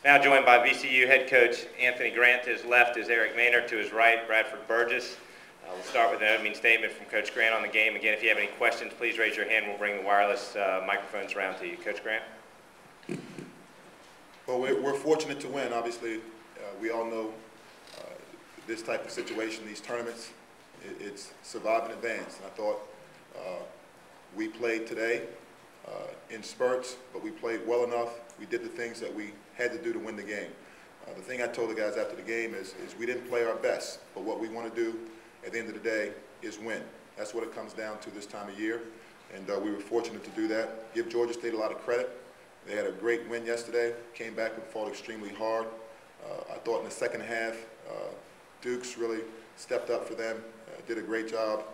Now joined by VCU head coach Anthony Grant. To his left is Eric Maynor. To his right, Bradford Burgess. We'll start with an opening statement from Coach Grant on the game. Again, if you have any questions, please raise your hand. We'll bring the wireless microphones around to you. Coach Grant. Well, we're fortunate to win. Obviously, we all know this type of situation, these tournaments, it's survive and advance. And I thought we played today in spurts, but we played well enough. We did the things that we had to do to win the game. The thing I told the guys after the game is we didn't play our best, but what we want to do at the end of the day is win. That's what it comes down to this time of year, and we were fortunate to do that. Give Georgia State a lot of credit. They had a great win yesterday, came back and fought extremely hard. I thought in the second half, Dukes really stepped up for them, did a great job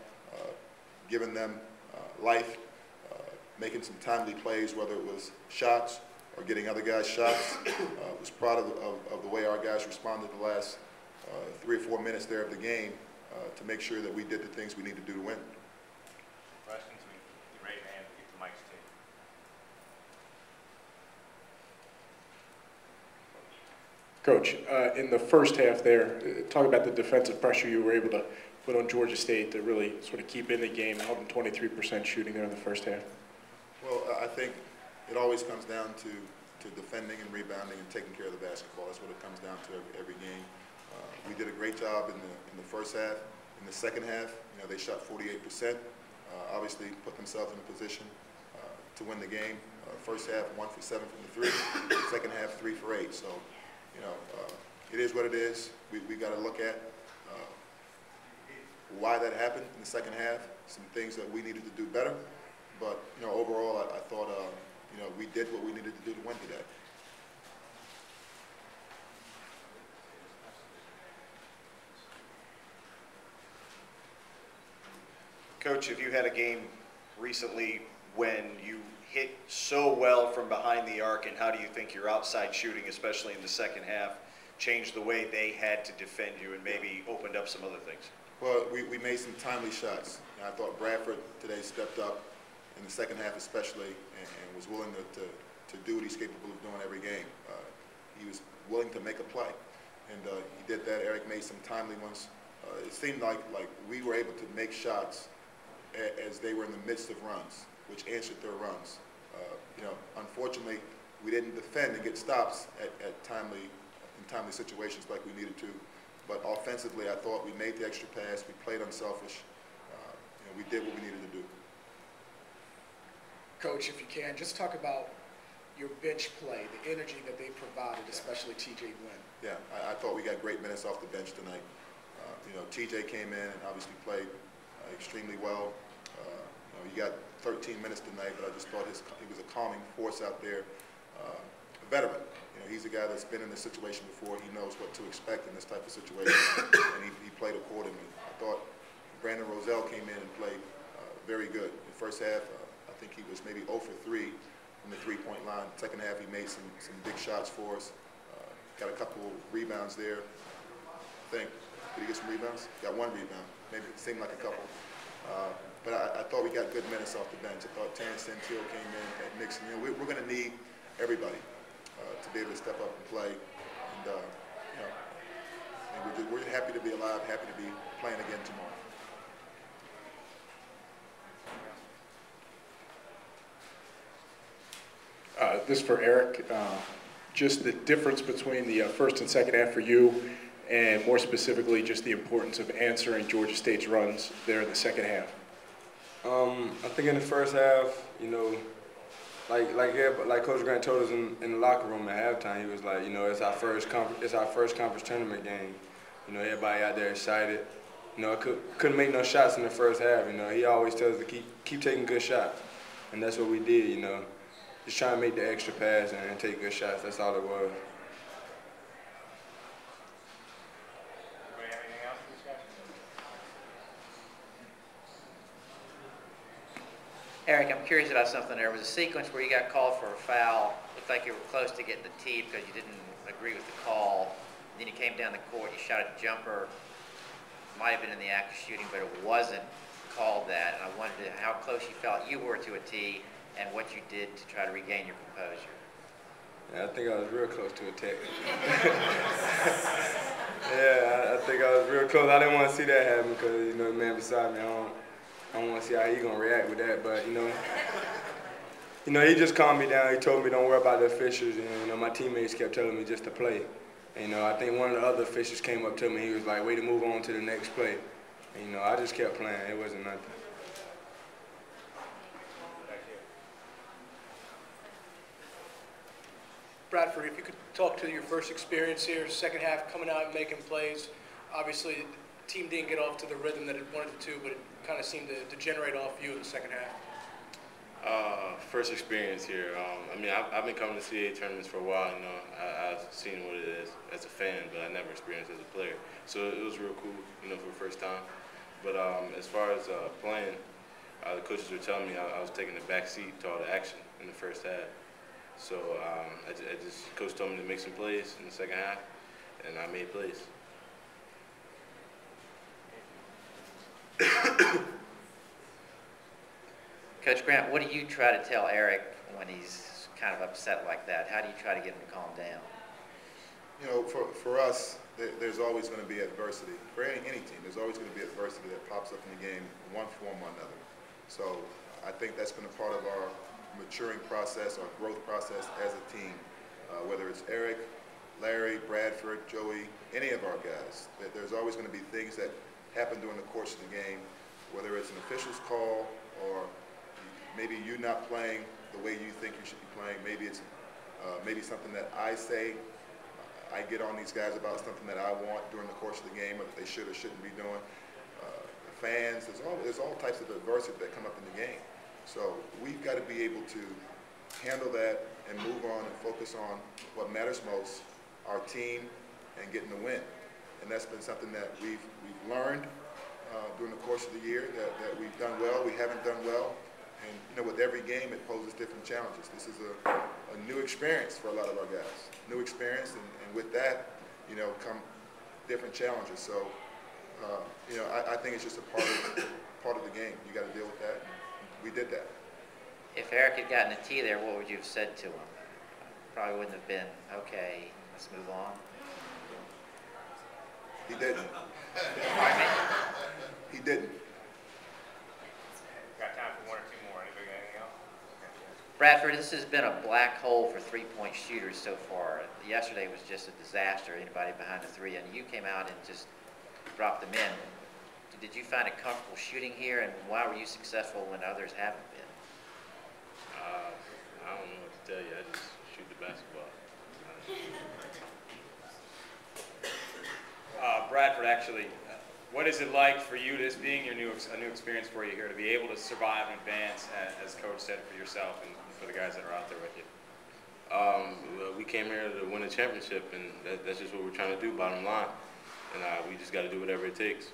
giving them life, making some timely plays, whether it was shots or getting other guys shots. Was proud of the way our guys responded the last 3 or 4 minutes there of the game to make sure that we did the things we need to do to win. Questions? You raise your hand, get the mics to you. Coach, in the first half there, talk about the defensive pressure you were able to put on Georgia State to really sort of keep in the game, held them 23% shooting there in the first half. Well, I think it always comes down to defending and rebounding and taking care of the basketball. That's what it comes down to every game. We did a great job in the first half. In the second half, they shot 48%. Obviously, put themselves in a position to win the game. First half, 1 for 7 from the 3. Second half, 3 for 8. So, it is what it is. We got to look at why that happened in the second half. Some things that we needed to do better. But overall, I thought we did what we needed to do to win today. Coach, have you had a game recently when you hit so well from behind the arc, and how do you think your outside shooting, especially in the second half, changed the way they had to defend you and maybe opened up some other things? Well, we made some timely shots. I thought Bradford today stepped up in the second half especially and was willing to do what he's capable of doing every game. He was willing to make a play, and he did that. Eric made some timely ones. It seemed like we were able to make shots as they were in the midst of runs, which answered their runs. Unfortunately, we didn't defend and get stops in timely situations like we needed to. But offensively, I thought we made the extra pass. We played unselfish. We did what we needed to do. Coach, if you can, just talk about your bench play, the energy that they provided, especially TJ Wynn. Yeah, I thought we got great minutes off the bench tonight. TJ came in and obviously played extremely well. He got 13 minutes tonight, but I just thought he was a calming force out there. A veteran. He's a guy that's been in this situation before. He knows what to expect in this type of situation, and he played accordingly. I thought Brandon Roselle came in and played very good. In the first half, I think he was maybe 0 for 3 from the three-point line. Second half, he made some big shots for us. Got a couple rebounds there. I think, did he get some rebounds? Got 1 rebound. Maybe it seemed like a couple. But I thought we got good minutes off the bench. I thought Terrence Santil came in at Nixon. We're going to need everybody to be able to step up and play. And, and we're happy to be alive, happy to be playing again tomorrow. This for Eric. Just the difference between the first and second half for you, and more specifically, just the importance of answering Georgia State's runs there in the second half. I think in the first half, like Coach Grant told us in the locker room at halftime, he was like, it's our first conference tournament game. Everybody out there excited. Couldn't make no shots in the first half. He always tells us to keep taking good shots, and that's what we did. Just trying to make the extra pass and take good shots. That's all it was. Eric, I'm curious about something. There was a sequence where you got called for a foul. Looked like you were close to getting the tee because you didn't agree with the call. And then you came down the court, you shot a jumper. Might have been in the act of shooting, but it wasn't called that. And I wondered how close you felt you were to a tee and what you did to try to regain your composure. Yeah, I think I was real close to a tech. Yeah, I think I was real close. I didn't want to see that happen because, you know, the man beside me, I don't want to see how he gonna react with that. But, you know, he just calmed me down. He told me don't worry about the officials. And, you know, my teammates kept telling me just to play. And, you know, I think one of the other officials came up to me. He was like, way to move on to the next play. And, you know, I just kept playing. It wasn't nothing. Bradford, if you could talk to your first experience here, second half, coming out and making plays. Obviously, the team didn't get off to the rhythm that it wanted to, but it kind of seemed to generate off you in the second half. First experience here. I mean, I've been coming to CAA tournaments for a while. You know, I've seen what it is as a fan, but I never experienced it as a player. So it was real cool, you know, for the first time. But as far as playing, the coaches were telling me I was taking the back seat to all the action in the first half. So coach told me to make some plays in the second half, and I made plays. Coach Grant, what do you try to tell Eric when he's kind of upset like that? How do you try to get him to calm down? You know, for us, there's always going to be adversity. For any team, there's always going to be adversity that pops up in the game in one form or another. So I think that's been a part of our maturing process, our growth process as a team. Whether it's Eric, Larry, Bradford, Joey, any of our guys, that there's always going to be things that happen during the course of the game, whether it's an official's call or maybe you not playing the way you think you should be playing. Maybe it's maybe something that I say. I get on these guys about something that I want during the course of the game or that they should or shouldn't be doing. Fans, there's all types of adversity that come up in the game. So we've got to be able to handle that and move on and focus on what matters most, our team, and getting the win. And that's been something that we've learned during the course of the year, that we've done well, we haven't done well. And you know, with every game, it poses different challenges. This is a new experience for a lot of our guys. New experience, and with that, you know, come different challenges. So, you know, I think it's just a part of the game. You got to deal with that. We did that. If Eric had gotten a tee there, what would you have said to him? Probably wouldn't have been, okay, let's move on. He didn't. Pardon me? He didn't. Got time for one or two more. Anybody got anything else? Bradford, this has been a black hole for three-point shooters so far. Yesterday was just a disaster, anybody behind the three, and you came out and just dropped them in. Did you find it comfortable shooting here, and why were you successful when others haven't been? I don't know what to tell you. I just shoot the basketball. Bradford, actually, what is it like for you, this being a new experience for you here, to be able to survive and advance, as Coach said, for yourself and for the guys that are out there with you? Well, we came here to win a championship, and that's just what we're trying to do, bottom line. And we just got to do whatever it takes.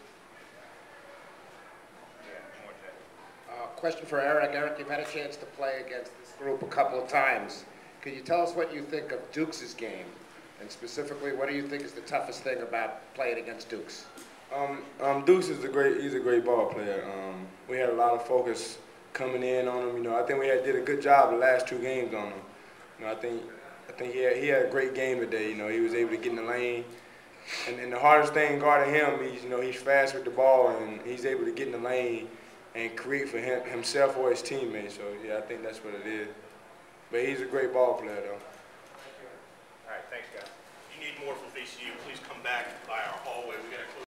Question for Eric. Eric, you've had a chance to play against this group a couple of times. Could you tell us what you think of Dukes' game? And specifically, what do you think is the toughest thing about playing against Dukes? Dukes is he's a great ball player. We had a lot of focus coming in on him. You know, I think we did a good job the last two games on him. You know, I think he had a great game today. You know, he was able to get in the lane. And the hardest thing guarding him, he's fast with the ball, and he's able to get in the lane and create for himself or his teammates. So, yeah, I think that's what it is. But he's a great ball player, though. All right, thanks, guys. If you need more from VCU, please come back by our hallway. We got a